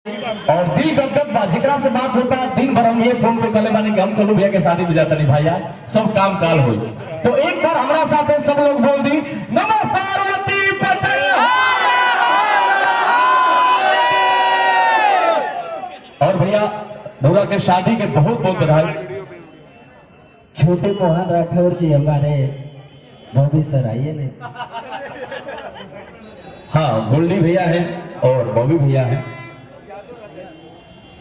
और दिल गदगद बा जेकरा से बात होता है दिन भर हम ये फोन पे कले माने कि हम कलू भैया के शादी में जाता नहीं भाई आज सब काम काल हो। तो एक बार हमारा साथ है सब लोग बोल दी नमो पार्वती पते। और भैया रउरा के शादी के बहुत बहुत बधाई। छोटे मोहन राठौर जी हमारे बॉबी सर आइए नहीं। हाँ गोल्डी भैया है और बॉबी भैया है।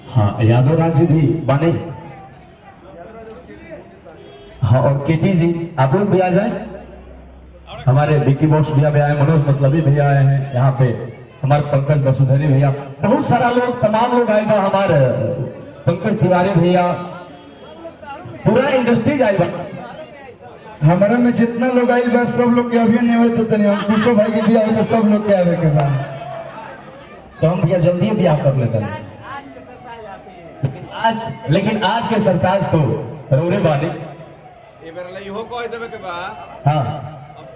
हाँ यादव राज जी भी बने। हाँ और केटी जी आप लोग भी आ जाए। हमारे विकी बॉक्स भैया भी आए, मनोज मतलबी भैया आए हैं यहाँ पे, हमारे पंकज वसुधरी भैया, बहुत सारा लोग तमाम लोग आए बा। हमारे पंकज तिवारी भैया, पूरा इंडस्ट्रीज आए बा। हमारा में जितना लोग आये बा सब लोग के अभी नहीं हुए तो तनी कुशो भाई के बियाह तो सब लोग के आवे के बाद तो हम भैया जल्दी बियाह कर लेते हैं आज। लेकिन आज के सरताज तो रौरे बानी इहो कह देवे के बा। हाँ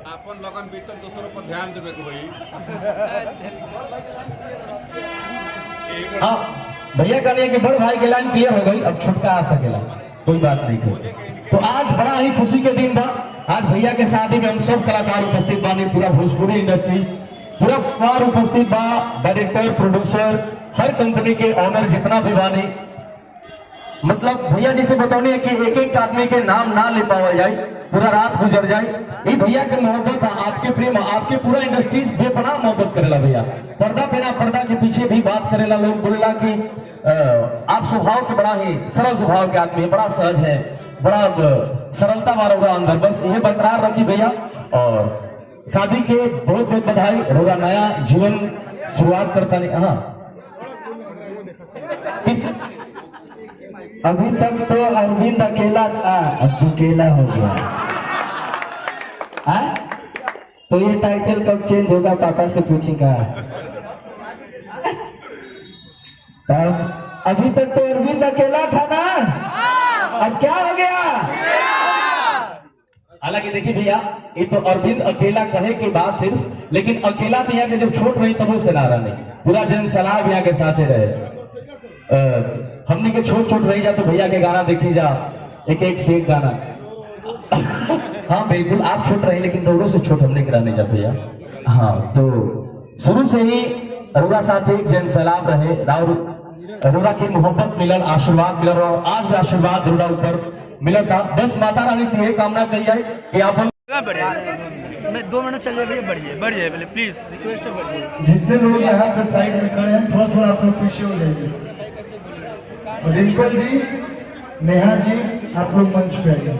अपन लगन भीतर दूसरों पर ध्यान देवे के होई। हाँ भैया कहने कि बड़ भाई के लाइन क्लियर हो गई, अब छुटका आ सकेला, कोई बात नहीं थी। तो आज बड़ा ही खुशी के दिन बा। आज भैया के शादी में हम सब कलाकार उपस्थित बानी, पूरा भोजपुरी इंडस्ट्रीज पूरा परिवार उपस्थित बा, डायरेक्टर प्रोड्यूसर हर कंपनी के ऑनर जितना भी बानी। मतलब भैया जी से बताने है कि एक एक आदमी के नाम ना ले पावा जाए, पूरा रात गुजर जाए। ये भैया के मोहब्बत है, आपके प्रेम, आपके पूरा इंडस्ट्रीज बेपनाह मोहब्बत करेला भैया। पर्दा बिना पर्दा के पीछे भी बात करेला, लोग बोलेला कि आप स्वभाव के बड़ा ही सरल स्वभाव के आदमी है, बड़ा सहज है, बड़ा सरलता वाला अंदर, बस ये बरकरार रखी भैया। और शादी के बहुत बहुत बधाई। रोगा नया जीवन शुरुआत करता नहीं। हाँ अभी तक तो अरविंद अकेला था, अब तू अकेला हो गया। तो ये टाइटल कब चेंज होगा पापा से पूछेगा। तब अभी तक तो अरविंद अकेला था ना, अब क्या हो गया। हालांकि देखिए भैया ये तो अरविंद अकेला कहे की बात सिर्फ, लेकिन अकेला भैया के जब छोट रही तब से नारा नहीं, पूरा जन सलाह भैया के साथ रहे। हमने के छोट छोट रही जा तो भैया के गाना देखी जा, एक एक से एक गाना। हाँ बिल्कुल आप छोट रहे लेकिन रोड़ों से छोट हमने गिरा नहीं जा भैया। हाँ तो शुरू से ही अरोड़ा साथ एक जन सलाम रहे, अरोड़ा की मोहब्बत मिलन, आशीर्वाद मिलन, और आज भी आशीर्वाद अरोड़ा ऊपर मिला था। बस माता रानी से यही कामना कही है कि आप मैं 2 मिनट चलिए भैया, बढ़िए पहले प्लीज रिक्वेस्ट है बढ़िए। जितने लोग यहाँ पे साइड में खड़े हैं थोड़ा थोड़ा आप लोग पीछे हो जाइए। रिंपल जी, नेहा जी, आप लोग मंच पे आइए।